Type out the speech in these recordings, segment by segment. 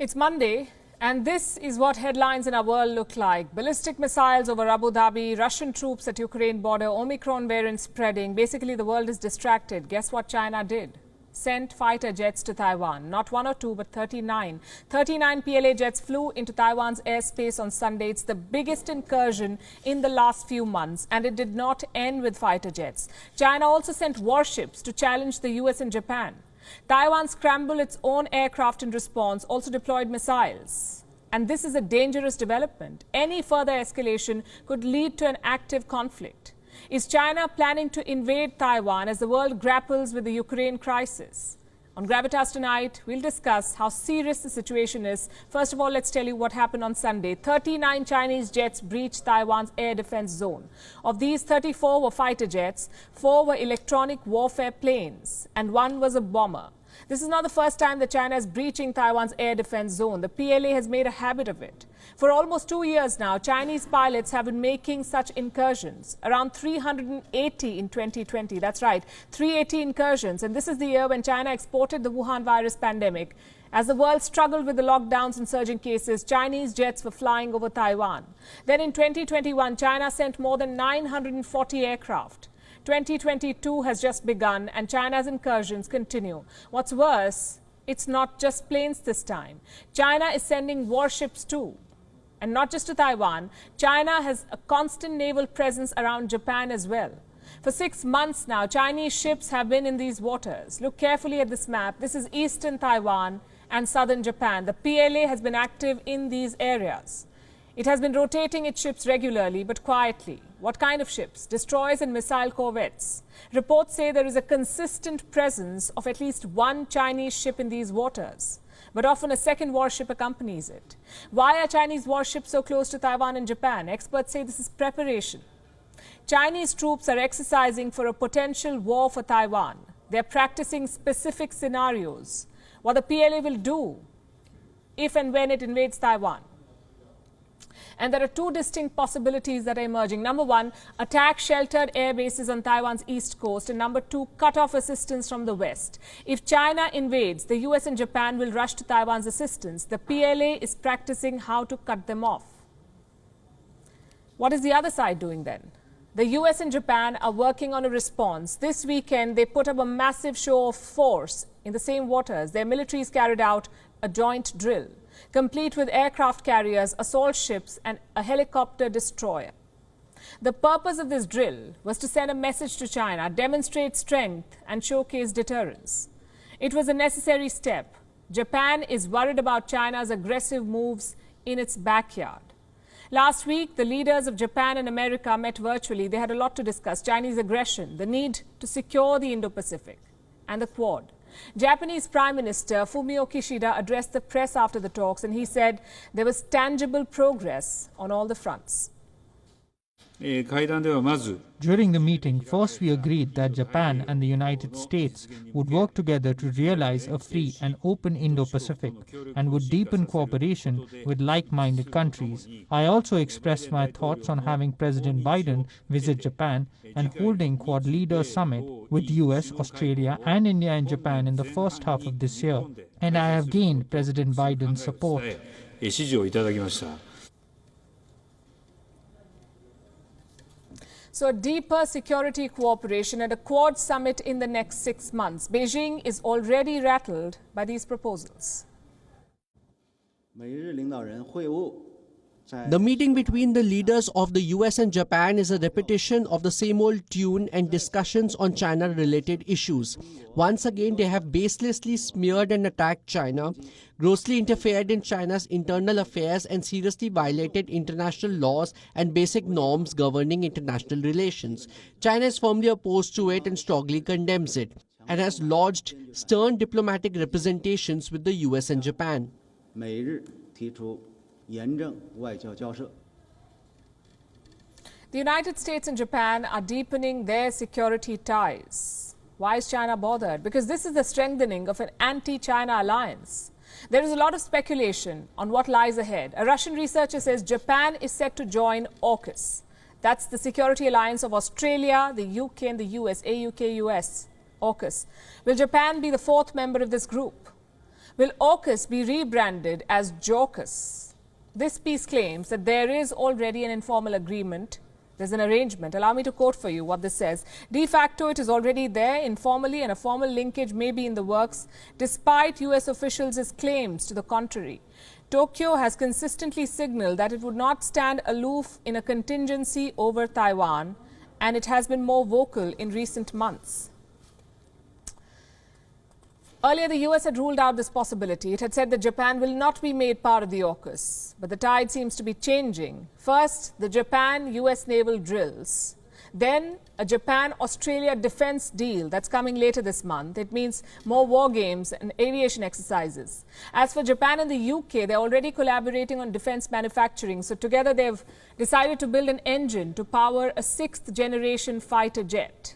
It's Monday, and this is what headlines in our world look like. Ballistic missiles over Abu Dhabi, Russian troops at Ukraine border, Omicron variant spreading. Basically, the world is distracted. Guess what China did? Sent fighter jets to Taiwan. Not one or two, but 39. 39 PLA jets flew into Taiwan's airspace on Sunday. It's the biggest incursion in the last few months, and it did not end with fighter jets. China also sent warships to challenge the US and Japan. Taiwan scrambled its own aircraft in response, also deployed missiles. And this is a dangerous development. Any further escalation could lead to an active conflict. Is China planning to invade Taiwan as the world grapples with the Ukraine crisis? On Gravitas tonight, we'll discuss how serious the situation is. First of all, let's tell you what happened on Sunday. 39 Chinese jets breached Taiwan's air defense zone. Of these, 34 were fighter jets, 4 were electronic warfare planes, and 1 was a bomber. This is not the first time that China is breaching Taiwan's air defense zone. The PLA has made a habit of it. For almost 2 years now, Chinese pilots have been making such incursions, around 380 in 2020. That's right, 380 incursions. And this is the year when China exported the Wuhan virus pandemic. As the world struggled with the lockdowns and surging cases, Chinese jets were flying over Taiwan. Then in 2021, China sent more than 940 aircraft. 2022 has just begun and China's incursions continue. What's worse, it's not just planes this time. China is sending warships too. And not just to Taiwan, China has a constant naval presence around Japan as well. For 6 months now, Chinese ships have been in these waters. Look carefully at this map. This is eastern Taiwan and southern Japan. The PLA has been active in these areas. It has been rotating its ships regularly but quietly. What kind of ships? Destroyers and missile corvettes. Reports say there is a consistent presence of at least one Chinese ship in these waters, but often a second warship accompanies it. Why are Chinese warships so close to Taiwan and Japan? Experts say this is preparation. Chinese troops are exercising for a potential war for Taiwan. They're practicing specific scenarios, what the PLA will do if and when it invades Taiwan. And there are two distinct possibilities that are emerging. Number one, attack sheltered air bases on Taiwan's east coast. And number two, cut off assistance from the west. If China invades, the US and Japan will rush to Taiwan's assistance. The PLA is practicing how to cut them off. What is the other side doing then? The US and Japan are working on a response. This weekend, they put up a massive show of force in the same waters. Their militaries carried out a joint drill, complete with aircraft carriers, assault ships, and a helicopter destroyer. The purpose of this drill was to send a message to China, demonstrate strength, and showcase deterrence. It was a necessary step. Japan is worried about China's aggressive moves in its backyard. Last week, the leaders of Japan and America met virtually. They had a lot to discuss: Chinese aggression, the need to secure the Indo-Pacific, and the Quad. Japanese Prime Minister Fumio Kishida addressed the press after the talks, and he said there was tangible progress on all the fronts. During the meeting, first we agreed that Japan and the United States would work together to realize a free and open Indo-Pacific and would deepen cooperation with like-minded countries. I also expressed my thoughts on having President Biden visit Japan and holding Quad Leaders Summit with US, Australia and India and Japan in the first half of this year. And I have gained President Biden's support. So a deeper security cooperation at a Quad summit in the next 6 months. Beijing is already rattled by these proposals. The meeting between the leaders of the US and Japan is a repetition of the same old tune and discussions on China-related issues. Once again, they have baselessly smeared and attacked China, grossly interfered in China's internal affairs, and seriously violated international laws and basic norms governing international relations. China is firmly opposed to it and strongly condemns it, and has lodged stern diplomatic representations with the US and Japan. The United States and Japan are deepening their security ties. Why is China bothered? Because this is the strengthening of an anti-China alliance. There is a lot of speculation on what lies ahead. A Russian researcher says Japan is set to join AUKUS. That's the security alliance of Australia, the UK and the US, AUKUS, AUKUS. Will Japan be the fourth member of this group? Will AUKUS be rebranded as JAUKUS? This piece claims that there is already an informal agreement. There's an arrangement. Allow me to quote for you what this says. De facto, it is already there informally, and a formal linkage may be in the works, despite US officials' claims to the contrary. Tokyo has consistently signaled that it would not stand aloof in a contingency over Taiwan, and it has been more vocal in recent months. Earlier, the US had ruled out this possibility. It had said that Japan will not be made part of the AUKUS. But the tide seems to be changing. First, the Japan-US naval drills. Then, a Japan-Australia defense deal that's coming later this month. It means more war games and aviation exercises. As for Japan and the UK, they're already collaborating on defense manufacturing. So together, they've decided to build an engine to power a sixth-generation fighter jet.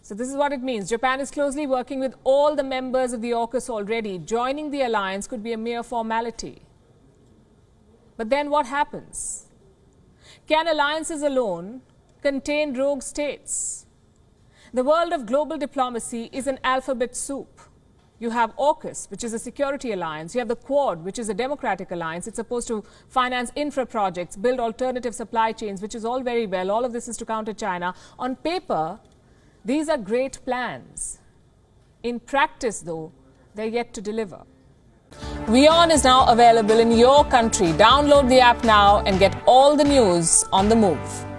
So this is what it means. Japan is closely working with all the members of the AUKUS already. Joining the alliance could be a mere formality. But then what happens? Can alliances alone contain rogue states? The world of global diplomacy is an alphabet soup. You have AUKUS, which is a security alliance. You have the Quad, which is a democratic alliance. It's supposed to finance infra projects, build alternative supply chains, which is all very well. All of this is to counter China. On paper, these are great plans. In practice, though, they're yet to deliver. WION is now available in your country. Download the app now and get all the news on the move.